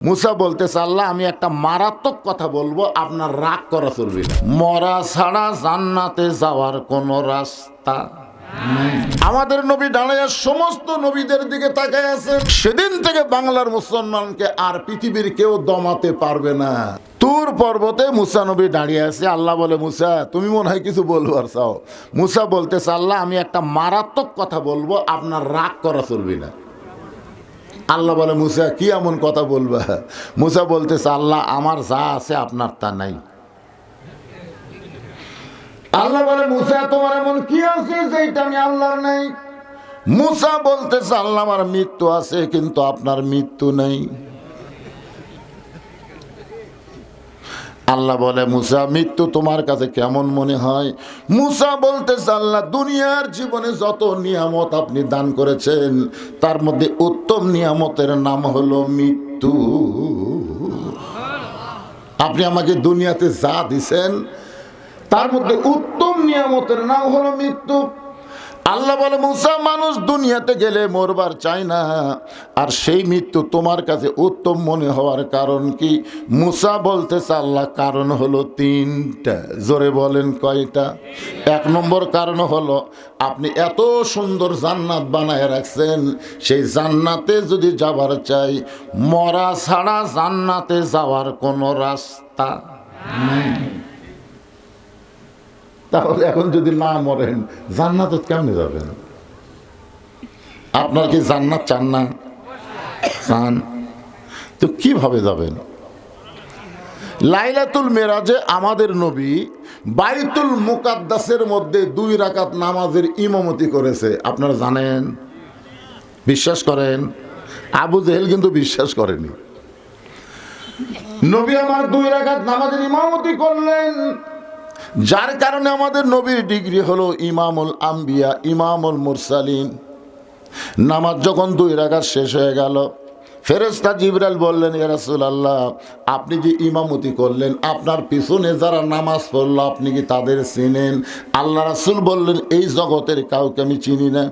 মুসা বলতেছে, আল্লাহ আমি একটা মারাত্মক কথা বলবো, আপনার রাগ করা চলবে না। মরা ছাড়া জান্নাতে যাওয়ার কোনো রাস্তা নেই। আমাদের নবী দাঁড়িয়ে সমস্ত নবীদের দিকে তাকায় আছেন। সেদিন থেকে বাংলার মুসলমানকে আর পৃথিবীর কেউ দমাতে পারবে না। তুর পর্বতে মুসা নবী দাঁড়িয়ে আছে। আল্লাহ বলে, মুসা তুমি মনে হয় কিছু বলবার চাও। মুসা বলতেছে, আল্লাহ আমি একটা মারাত্মক কথা বলবো, আপনার রাগ করা চলবে না। আল্লাহ বলে, মুসা কি এমন কথা বলবা? মুসা বলতেছে, আল্লাহ আমার যা আছে আপনার তা নাই। আল্লাহ বলে, মুসা তোমার এমন কি আছে যেটা আমি আল্লাহর নাই? মুসা বলতেছে, আল্লাহ আমার মৃত্যু আছে কিন্তু আপনার মৃত্যু নেই। আল্লাহ বলে, মুসা মৃত্যু তোমার কাছে কেমন মনে হয়? মুসা বলতেছে, আল্লাহ দুনিয়ার জীবনে যত নিয়ামত আপনি দান করেছেন তার মধ্যে উত্তম নিয়ামতের নাম হলো মৃত্যু। আপনি আমাকে দুনিয়াতে যা দিছেন তার মধ্যে উত্তম নিয়ামতের নাম হলো মৃত্যু। আল্লাহ বলে, মুসা মানুষ দুনিয়াতে গেলে মরবার চায় না, আর সেই মৃত্যু তোমার কাছে উত্তম মনে হওয়ার কারণ কি? মুসা বলতেছে, আল্লাহ কারণ হলো তিনটা। জোরে বলেন কয়টা? এক নম্বর কারণ হলো আপনি এত সুন্দর জান্নাত বানায় রাখছেন, সেই জান্নাতে যদি যাবার চাই মরা ছাড়া জান্নাতে যাওয়ার কোনো রাস্তা নেই। তাহলে এখন যদি না মরেন জান্নাত কেমনে যাবেন? আপনার কি জান্নাত চান না? চান তো কিভাবে যাবেন? লাইলাতুল মেরাজে আমাদের নবী বাইতুল মুকাদ্দাসের মধ্যে 2 রাকাত নামাজের ইমামতি করেছে। আপনারা জানেন, বিশ্বাস করেন? আবু জেহেল কিন্তু বিশ্বাস করেনি। নবী আমার 2 রাকাত নামাজের ইমামতি করলেন, যার কারণে আমাদের নবীর ডিগ্রি হলো ইমামুল আম্বিয়া, ইমামুল মুরসালিন। নামাজ যখন 2 রাকাত শেষ হয়ে গেল, ফেরেশতা জিবরাইল বললেন, ইয়া রাসূলুল্লাহ আপনি যে ইমামতি করলেন আপনার পিছনে যারা নামাজ পড়লো আপনি কি তাদের চিনেন? আল্লাহ রাসূল বললেন, এই জগতের কাউকে আমি চিনি না।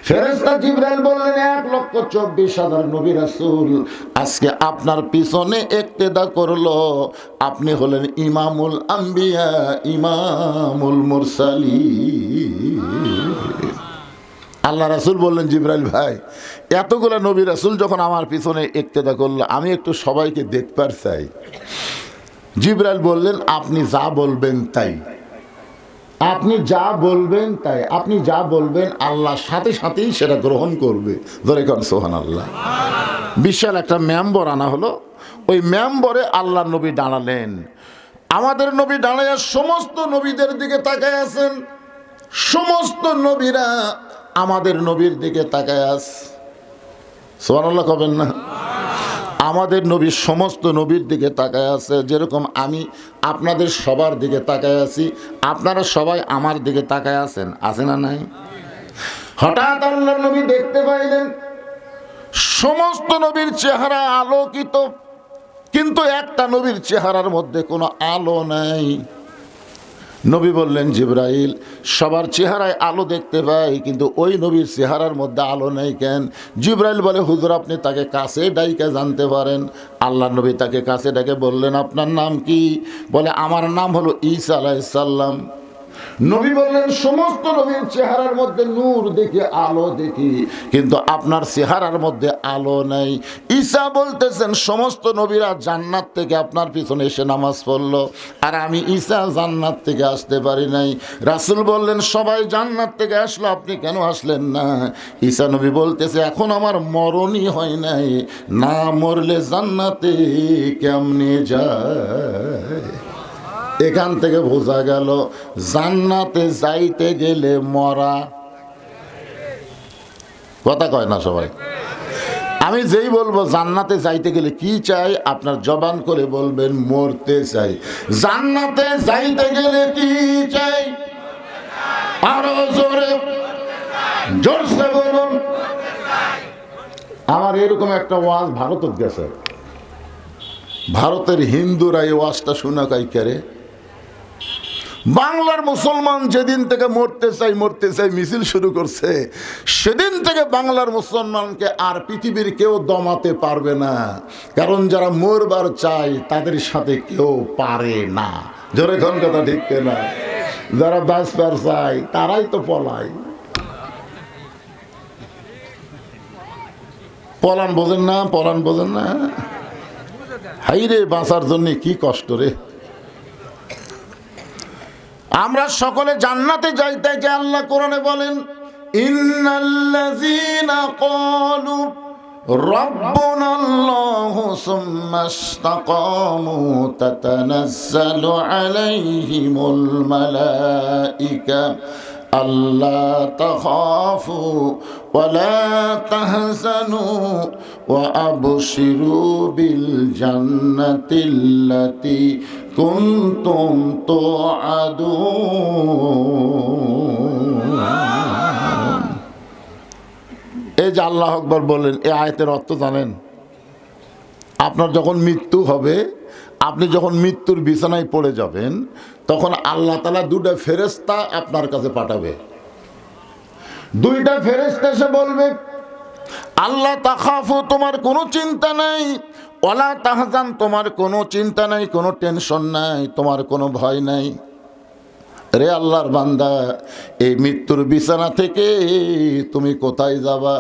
ফেরেশতা জিবরাইল বললেন, 1,24,000 নবী রাসূল আজকে আপনার পিছনে ইক্তেদা করলো, আপনি হলেন ইমামুল আম্বিয়া, ইমামুল মুরসালিন। আল্লাহ রাসূল বললেন, জিবরাইল ভাই এতগুলা নবী রাসূল যখন আমার পিছনে ইক্তেদা করলো আমি একটু সবাইকে দেখবার চাই। জিবরাইল বললেন, আপনি যা বলবেন তাই। আপনি যা বলবেন তাই, আপনি যা বলবেন আল্লাহ সাথে সাথেই সেটা গ্রহণ করবে। ধরে কর সুবহানাল্লাহ। বিশাল একটা মেম্বর আনা হলো, ওই মেম্বরে আল্লাহ নবী দাঁড়ালেন। আমাদের নবী দাঁড়ায় সমস্ত নবীদের দিকে তাকায় আছেন। সমস্ত নবীরা আমাদের নবীর দিকে তাকায় আছে। সুবহানাল্লাহ কবেন না? আমাদের নবী সমস্ত নবীর দিকে তাকায় আছে। যেরকম আমি আপনাদের সবার দিকে তাকায় আছি, আপনারা সবাই আমার দিকে তাকায় আছেন, আছে না নাই? হঠাৎ আল্লাহর নবী দেখতে পাইলেন সমস্ত নবীর চেহারা আলোকিত, কিন্তু একটা নবীর চেহারার মধ্যে কোনো আলো নাই। নবী বললেন, জিবরাইল সবার চেহারায় আলো দেখতে পাই কিন্তু ওই নবীর চেহারার মধ্যে আলো নেই কেন? জিবরাইল বলে, হুজুর আপনি তাকে কাছে ডাইকে জানতে পারেন। আল্লাহ নবী তাকে কাছে ডাকে বললেন, আপনার নাম কি? বলে, আমার নাম হলো ঈসা আলাইহিস সালাম। নবী বললেন, সমস্ত নবীর চেহারার মধ্যে নূর দেখি, আলো দেখি, কিন্তু আপনার চেহারার মধ্যে আলো নাই। ঈসা বলতেছেন, সমস্ত নবীরা জান্নাত থেকে আপনার পিছনে এসে নামাজ পড়লো, আর আমি ঈসা জান্নাত থেকে আসতে পারি নাই। রাসূল বললেন, সবাই জান্নাত থেকে আসলো, আপনি কেন আসলেন না? ঈসা নবী বলতেছে, এখন আমার মরণই হয় নাই, না মরলে জান্নাতে কেমনে যায়? এখান থেকে বোঝা গেল জান্নাতে যাইতে গেলে মরা। কথা কয় না সবাই? আমি যেই বলবো জান্নাতে যাইতে গেলে কি চাই, আপনার জবান করে বলবেন মরতে চাই। জান্নাতে যাইতে গেলে কি চাই? আরো জোরে জোরসে বলুন। আমার এরকম একটা ওয়াজ ভারতত গেছে, ভারতের হিন্দুরা এই ওয়াজটা শোনা কাই করে। বাংলার মুসলমান যেদিন থেকে মরতে চাই মিছিল শুরু করছে, সেদিন থেকে বাংলার মুসলমানকে আর পৃথিবীর কেউ দমাতে পারবে না। কারণ যারা মরবার চায় তাদের সাথে কেউ পারে না। জোরে কোন কথা ঠিক না? যারা বাঁচবার চায় তারাই তো পলায়। পলান বোঝেন না, পলান বোঝেন না। হাই রে, বাঁচার জন্য কি কষ্ট রে। আমরা সকলে জান্নাতে যাইতে যে আল্লাহ কোরআনে বলেন, ইন্নাল্লাযীনা ক্বালু রাব্বুনাল্লাহু সুম্মা ইসতাকামু তাতানাজ্জালু আলাইহিমুল মালাইকা আল্লা তাখাফু ওয়া লা তাহজানু ওয়া আবশিরু বিল জান্নাতিল্লাতী কুনতুম তুআদুন। এই যে আল্লাহু আকবার বললেন, এই আয়াতের অর্থ জানেন? আপনার যখন মৃত্যু হবে, আপনি যখন মৃত্যুর বিছানায় পড়ে যাবেন, তখন আল্লাহ তাআলা দুটো ফেরেশতা আপনার কাছে পাঠাবে। দুইটা ফেরেশতা এসে বলবে, আল্লাহ তাখাফু, তোমার কোনো চিন্তা নাই, ওয়ালা তাহজান, তোমার কোনো চিন্তা নাই, কোনো টেনশন নাই, তোমার কোনো ভয় নাই। রে আল্লাহর বান্দা, এই মৃত্যুর বিছানা থেকে তুমি কোথায় যাবা?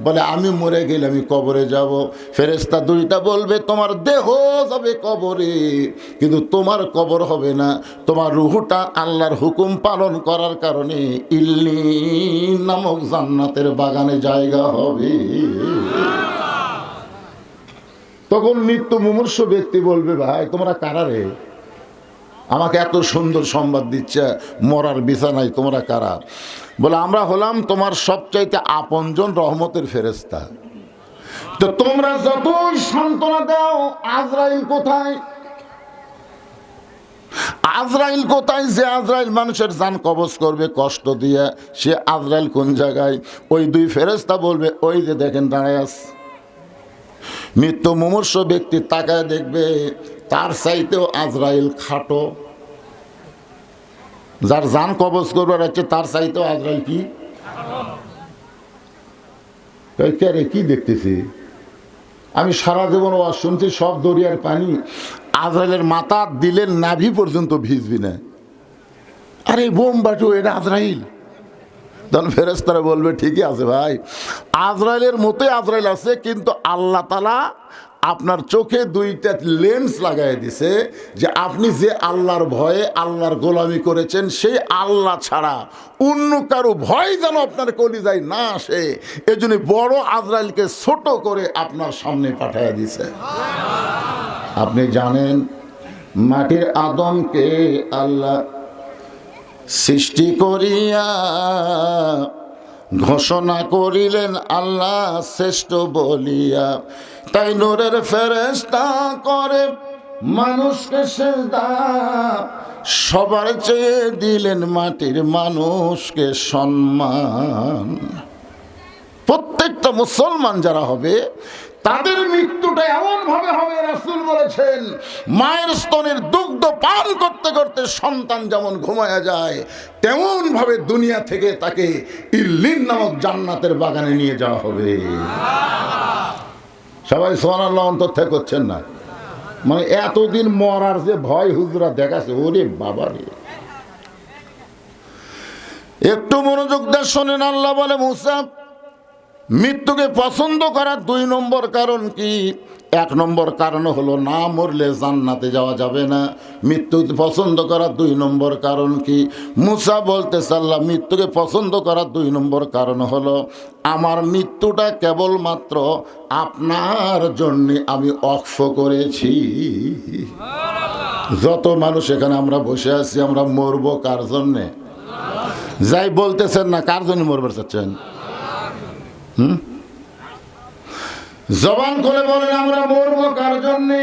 বলে, আমি মরে গেলে আমি কবরে যাব। ফেরেশতা দুইটা বলবে, তোমার দেহ যাবে কবরে, কিন্তু তোমার কবর হবে না। তোমার রুহটা আল্লাহর হুকুম পালন করার কারণে ইল্লিন নামক জান্নাতের বাগানে জায়গা হবে। তখন মৃত্যু মুমূর্ষু ব্যক্তি বলবে, ভাই তোমরা কারা রে? আমাকে এত সুন্দর সংবাদ দিচ্ছে, মরার বিছানায় তোমরা কারা? বলে, আমরা হলাম তোমার সবচাইতে আপনজন রহমতের ফেরেশতা। তো তোমরা যতই সান্ত্বনা দাও, আজরাইল কোথায়? আজরাইল কোথায়? যে আজরাইল মানুষের জান কবজ করবে কষ্ট দিয়ে, সে আজরাইল কোন জায়গায়? ওই দুই ফেরেশতা বলবে, ওই যে দেখেন দাঁড়ায় আছে। মৃত্যু মুমূর্ষ ব্যক্তি তাকায় দেখবে, তার চাইতেও আজরাইল খাটো। যার জান কবজ করবার আছে তার চাইতেও আজরাইল কি কি দেখতেছি আমি সারা জীবন ওয়াজ শুনছি, সব দরিয়ার পানি আজরাইলের মাথা দিলেন নাভি পর্যন্ত ভিজবি না। আরে বোম বাটু, এটা আজরাইল। তখন ফেরেশতারা বলবে, ঠিকই আছে ভাই, আজরাইলের মতোই আজরাইল আছে, কিন্তু আল্লাহ তাআলা আপনার চোখে দুইটা লেন্স লাগাই দিছে, যে আপনি যে আল্লাহর ভয়ে আল্লাহর গোলামি করেছেন, সেই আল্লাহ ছাড়া অন্য কারো ভয় যেন আপনার কলিজায় না আসে, এজন্য বড় আজরাইলকে ছোট করে আপনার সামনে পাঠিয়ে দিছে। আপনি জানেন, মাটির আদমকে আল্লাহ সৃষ্টি করিয়া ঘোষণা করিলেন আল্লাহ শ্রেষ্ঠ বলিয়া, তাই নূরের ফেরেশতা করে মানুষকে সেজদা, সবার চেয়ে দিলেন মাটির মানুষকে সম্মান। প্রত্যেকটা মুসলমান যারা হবে তাদের মৃত্যুটা এমন ভাবে হবে, রাসূল বলেছেন, মায়ের স্তনের দুগ্ধ পান করতে করতে সন্তান যেমন ঘুমায়া যায়, তেমন ভাবে দুনিয়া থেকে তাকে ইল্লিন নামক জান্নাতের বাগানে নিয়ে যাওয়া হবে। সবাই সুবহানাল্লাহ অন্তর থেকে করছেন না? মানে এতদিন মরার যে ভয় হুজুরা দেখাচ্ছে, ওরে বাবা রে। একটু মনোযোগ দিয়ে শোনেন, আল্লাহ বলে, মুসা, মৃত্যুকে পছন্দ করার 2 নম্বর কারণ কি? 1 নম্বর কারণ হলো না মরলে জান্নাতে যাওয়া যাবে না। মৃত্যু পছন্দ করার 2 নম্বর কারণ কি? মুসা বলতে আল্লাহ, মৃত্যুকে পছন্দ করার 2 নম্বর কারণ হলো আমার মৃত্যুটা কেবলমাত্র আপনার জন্য আমি অক্ষ করেছি। যত মানুষ এখানে আমরা বসে আছি, আমরা মরবো কার জন্যে? যাই বলতেছেন না, কার জন্য মরবার চাচ্ছেন? জবান করে বলেন, আমরা মরবো কার জন্যে?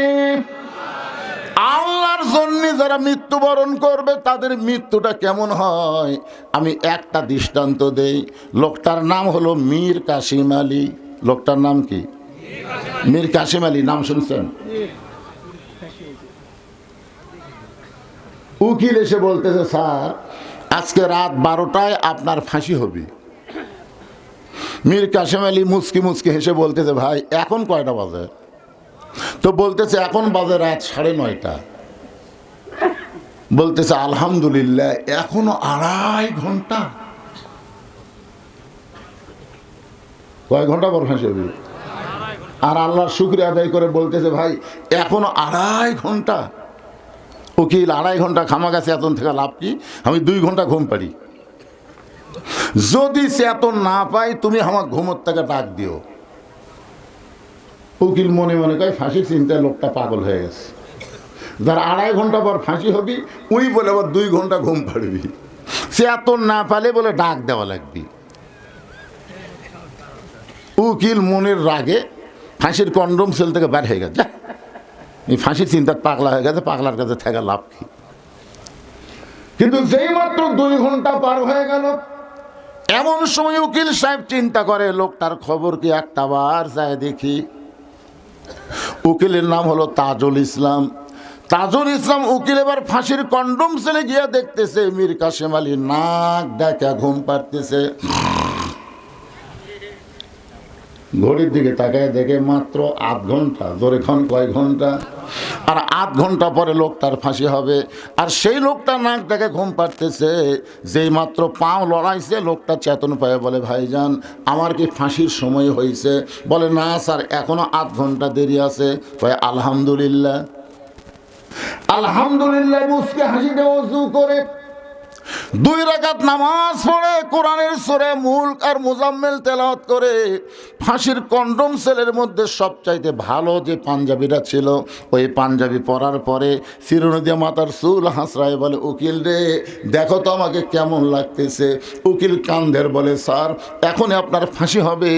আল্লাহর জন্য। যারা মৃত্যুবরণ করবে তাদের মৃত্যুটা কেমন হয় আমি একটা দৃষ্টান্ত দেই। লোকটার নাম হলো মীর কাসিম আলী। লোকটার নাম কি? মীর কাসিম আলী। নাম শুনছেন? উকিল এসে বলতেছে, স্যার আজকে রাত 12টায় আপনার ফাঁসি হবে। মীর কাসেম আলী মুচকি মুচকি হেসে বলতেছে, ভাই এখন কয়টা বাজে? তো বলতেছে, এখন বাজে রাত 9:30। বলতেছে, আলহামদুলিল্লাহ এখনো 2.5 ঘন্টা। কয় ঘন্টা পর ফাঁসি হবে? আর আল্লাহর শুকরিয়া আদায় করে বলতেছে, ভাই এখনো 2.5 ঘন্টা। উকিল 2.5 ঘন্টা খামা গেছে, এতন থেকে লাভ কি? আমি 2 ঘন্টা ঘুম পারি। যদি চেতন না পাই তুমি আমার ঘুমোর থেকে ডাক দিও। উকিল মনে মনে কয়, ফাঁসির চিন্তায় লোকটা পাগল হয়ে গেছে। যার 2.5 ঘন্টা পর ফাঁসি হবি ওই বলে আবার 2 ঘন্টা ঘুম পাড়বি। চেতন না পালে বলে ডাক দেওয়া লাগবি। উকিল মনের রাগে ফাঁসির কন্ডম সেল থেকে বের হয়ে গেছে। এই ফাঁসির চিন্তা পাগলা হয়ে গেছে, পাগলার কাছে থাকা লাভ কি? কিন্তু যেই মাত্র 2 ঘন্টা পার হয়ে গেল, এমন সময় উকিল সাহেব চিন্তা করে, লোকটার খবর কি একটা বার যায় দেখি। উকিলের নাম হলো তাজুল ইসলাম। তাজুল ইসলাম উকিল এবার ফাঁসির কন্ডম সেলে গিয়ে দেখতেছে মীর কাসেম আলী নাক ডাকা ঘুম পাড়তেছে। ঘড়ির দিকে তাকায় দেখে মাত্র 8 ঘন্টা। ধরে খন কয় ঘন্টা? আর 8 ঘন্টা পরে লোকটার ফাঁসি হবে। আর সেই লোকটা নাক ডাকে ঘুম পাড়তেছে। যেই মাত্র পাও লড়াইছে লোকটা চেতন পায়, বলে ভাইজান আমার কি ফাঁসির সময় হয়েছে? বলে না স্যার এখনো 8 ঘন্টা দেরি আছে। কয় আলহামদুলিল্লাহ। আলহামদুলিল্লাহ মুসকে হাসিতে ওযু করে 2 রাকাত নামাজ পড়ে কোরআনের সূরা মুলক আর মুজাম্মিল তেলাওয়াত করে ফাঁসির কন্ডম সেলের মধ্যে সবচাইতে ভালো যে পাঞ্জাবিটা ছিল ওই পাঞ্জাবি পরার পরে চিরুনি মাথার চুল হাসরায় বলে, উকিল রে দেখো তো আমাকে কেমন লাগতেছে। উকিল কান্দের বলে, স্যার এখনই আপনার ফাঁসি হবে।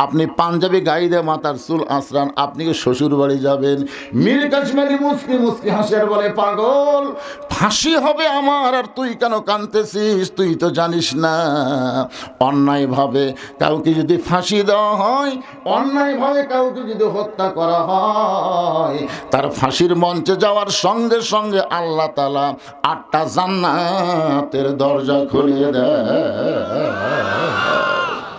আপনি পাঞ্জাবি গায়ে দিয়ে মাথার চুল আঁচড়ান, আপনি কি শ্বশুর বাড়ি যাবেন? মীর কাসেম আলী মুচকি মুচকি হাসের বলে, পাগল ফাঁসি হবে আমার আর তুই কেন কাঁদতেছিস? তুই তো জানিস না অন্যায়ভাবে কাউকে যদি ফাঁসি দেওয়া হয়, অন্যায়ভাবে কাউকে যদি হত্যা করা হয়, তার ফাঁসির মঞ্চে যাওয়ার সঙ্গে সঙ্গে আল্লাহ তাআলা 8টা জান্নাতের দরজা খুলে দেয়।